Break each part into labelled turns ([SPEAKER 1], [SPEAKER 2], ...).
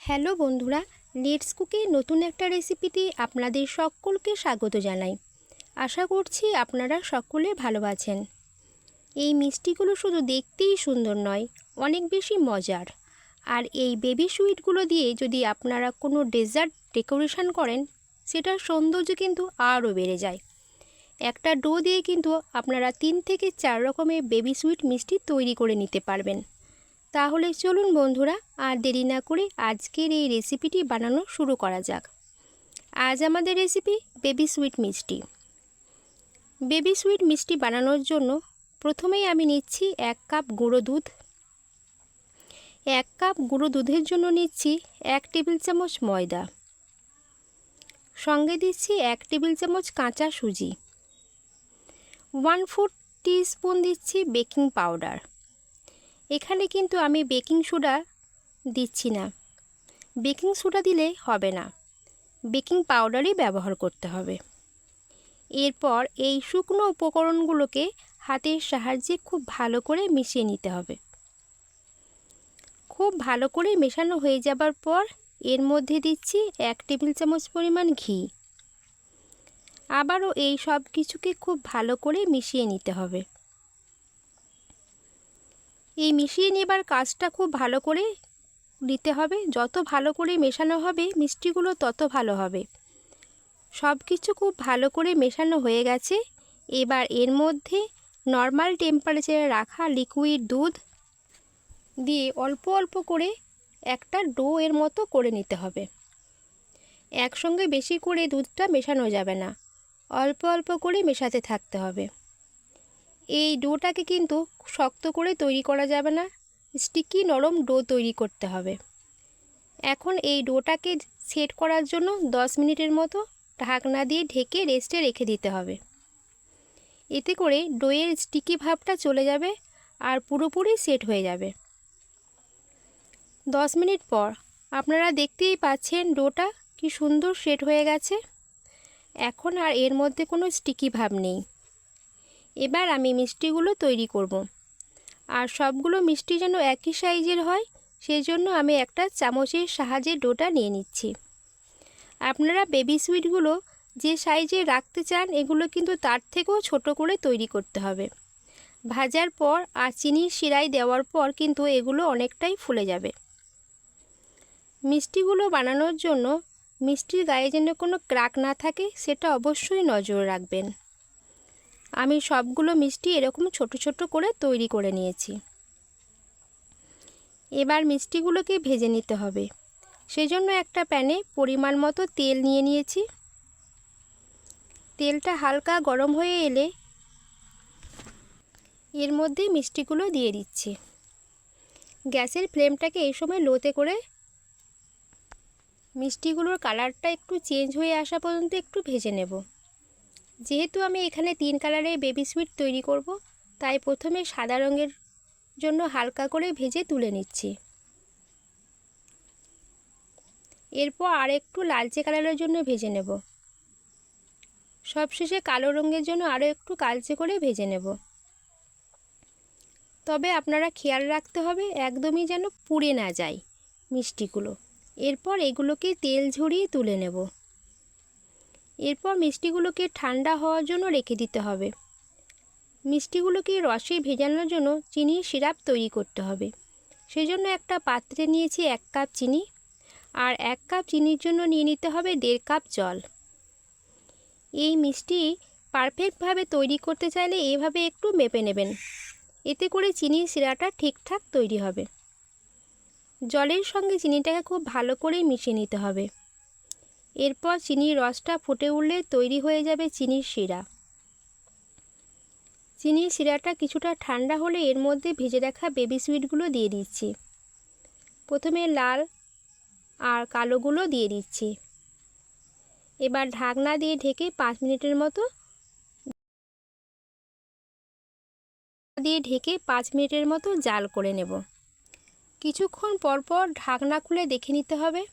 [SPEAKER 1] Hello বন্ধুরা, let's কুকে নতুন একটা রেসিপিতে আপনাদের সকলকে স্বাগত জানাই। আশা করছি আপনারা সকলে ভালো আছেন। এই মিষ্টিগুলো শুধু দেখতেই সুন্দর নয়, অনেক বেশি মজার। আর এই বেবি সুইটগুলো দিয়ে যদি আপনারা কোনো ডেজার্ট ডেকোরেশন করেন, সেটার সৌন্দর্য কিন্তু আরও বেড়ে যায়। একটা ডো দিয়ে কিন্তু আপনারা 3 থেকে 4 রকমের বেবি সুইট মিষ্টি তৈরি করে নিতে পারবেন। তাহলে চলুন বন্ধুরা, আর দেরি না করে আজকের এই রেসিপিটি বানানো শুরু করা যাক। আজ আমাদের রেসিপি বেবি সুইট মিষ্টি। বেবি সুইট মিষ্টি বানানোর জন্য প্রথমেই আমি নিচ্ছি 1 কাপ গুঁড়ো দুধ। 1 কাপ গুঁড়ো দুধের জন্য নিচ্ছি 1 টেবিল চামচ ময়দা, সঙ্গে দিচ্ছি 1 টেবিল চামচ কাঁচা সুজি, 1/4 টিস্পুন দিচ্ছি বেকিং পাউডার। এখানে কিন্তু আমি বেকিং সোডা দিচ্ছি না, বেকিং সোডা দিলে হবে না, বেকিং পাউডারই ব্যবহার করতে হবে। এরপর এই শুকনো উপকরণগুলোকে হাতের সাহায্যে খুব ভালো করে মিশিয়ে নিতে হবে। খুব ভালো করে মেশানো হয়ে যাবার পর এর মধ্যে দিচ্ছি 1 টেবিল চামচ পরিমাণ ঘি। আবারও এই সব কিছুকে খুব ভালো করে মিশিয়ে নিতে হবে। এই মিশিয়ে নেবার কাজটা খুব ভালো করে দিতে হবে। যত ভালো করে মেশানো হবে মিষ্টিগুলো তত ভালো হবে। সব কিছু খুব ভালো করে মেশানো হয়ে গেছে। এবার এর মধ্যে নর্মাল টেম্পারেচারে রাখা লিকুইড দুধ দিয়ে অল্প অল্প করে একটা ডো এর মতো করে নিতে হবে। একসঙ্গে বেশি করে দুধটা মেশানো যাবে না, অল্প অল্প করে মেশাতে থাকতে হবে। এই ডোটাকে কিন্তু শক্ত করে তৈরি করা যাবে না, স্টিকি নরম ডো তৈরি করতে হবে। এখন এই ডোটাকে সেট করার জন্য 10 মিনিটের মতো ঢাকনা দিয়ে ঢেকে রেস্টে রেখে দিতে হবে। এতে করে ডোয়ের স্টিকি ভাবটা চলে যাবে আর পুরোপুরি সেট হয়ে যাবে। 10 মিনিট পর আপনারা দেখতেই পাচ্ছেন ডোটা কি সুন্দর সেট হয়ে গেছে। এখন আর এর মধ্যে কোনো স্টিকি ভাব নেই। এবার আমি মিষ্টিগুলো তৈরি করব। আর সবগুলো মিষ্টি যেন একই সাইজের হয়, সেই জন্য আমি একটা চামচের সাহায্যে ডোটা নিয়ে নিচ্ছি। আপনারা বেবি সুইটগুলো যে সাইজে রাখতে চান এগুলো কিন্তু তার থেকেও ছোট করে তৈরি করতে হবে। ভাজার পর আর চিনির শিরায় দেওয়ার পর কিন্তু এগুলো অনেকটাই ফুলে যাবে। মিষ্টিগুলো বানানোর জন্য মিষ্টির গায়ে যেন কোনো ক্র্যাক না থাকে সেটা অবশ্যই নজর রাখবেন। আমি সবগুলো মিষ্টি এরকম ছোট ছোট করে তৈরি করে নিয়েছি। এবার মিষ্টিগুলোকে ভেজে নিতে হবে। সেজন্য একটা প্যানে পরিমাণ মতো তেল নিয়ে নিয়েছি। তেলটা হালকা গরম হয়ে এলে এর মধ্যে মিষ্টিগুলো দিয়ে দিচ্ছি। গ্যাসের ফ্লেমটাকে এই সময় লোতে করে মিষ্টিগুলোর কালারটা একটু চেঞ্জ হয়ে আসা পর্যন্ত একটু ভেজে নেব। যেহেতু আমি এখানে 3 কালারের বেবি সুইট তৈরি করব, তাই প্রথমে সাদা রঙের জন্য হালকা করে ভেজে তুলে নিচ্ছি। এরপর আর একটু লালচে কালারের জন্য ভেজে নেব। সবশেষে কালো রঙের জন্য আরও একটু কালচে করে ভেজে নেব। তবে আপনারা খেয়াল রাখতে হবে একদমই যেন পুড়ে না যায় মিষ্টিগুলো। এরপর এগুলোকে তেল ঝরিয়ে তুলে নেব। এরপর মিষ্টিগুলোকে ঠান্ডা হওয়ার জন্য রেখে দিতে হবে। মিষ্টিগুলোকে রসে ভেজানোর জন্য চিনির সিরাপ তৈরি করতে হবে। সেজন্য একটা পাত্রে নিয়েছি 1 কাপ চিনি, আর 1 কাপ চিনির জন্য নিয়ে নিতে হবে 1.5 কাপ জল। এই মিষ্টি পারফেক্টভাবে তৈরি করতে চাইলে এভাবে একটু মেপে নেবেন, এতে করে চিনির শিরাটা ঠিকঠাক তৈরি হবে। জলের সঙ্গে চিনিটাকে খুব ভালো করে মিশিয়ে নিতে হবে। এরপর চিনির রসটা ফুটে উঠলে তৈরি হয়ে যাবে চিনির শিরা। চিনির শিরাটা কিছুটা ঠান্ডা হলে এর মধ্যে ভেজে রাখা বেবি সুইটগুলো দিয়ে দিচ্ছি। প্রথমে লাল আর কালোগুলো দিয়ে দিচ্ছি। এবার ঢাকনা দিয়ে ঢেকে 5 মিনিটের মতো জাল করে নেব। কিছুক্ষণ পর পর ঢাকনা খুলে দেখে নিতে হবে।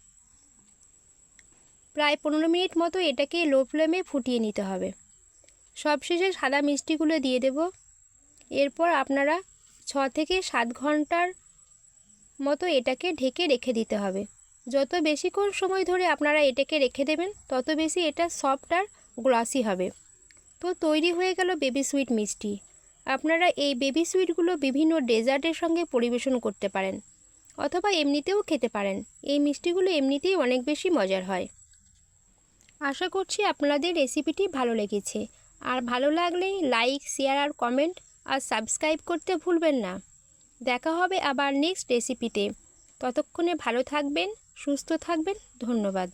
[SPEAKER 1] প্রায় 15 মিনিট মতো এটাকে লো ফ্লেমে ফুটিয়ে নিতে হবে। সবশেষে সাদা মিষ্টিগুলো দিয়ে দেব। এরপর আপনারা 6 থেকে 7 ঘন্টার মতো এটাকে ঢেকে রেখে দিতে হবে। যত বেশিক্ষণ সময় ধরে আপনারা এটাকে রেখে দেবেন তত বেশি এটা সফট আর গ্লসি হবে। তো তৈরি হয়ে গেল বেবি সুইট মিষ্টি। আপনারা এই বেবি সুইটগুলো বিভিন্ন ডেজার্টের সঙ্গে পরিবেশন করতে পারেন অথবা এমনিতেও খেতে পারেন। এই মিষ্টিগুলো এমনিতেই অনেক বেশি মজার হয়। আশা করছি আপনাদের রেসিপিটি ভালো লেগেছে। আর ভালো লাগলে লাইক, শেয়ার আর কমেন্ট আর সাবস্ক্রাইব করতে ভুলবেন না। দেখা হবে আবার নেক্সট রেসিপিতে। ততক্ষণে ভালো থাকবেন, সুস্থ থাকবেন। ধন্যবাদ।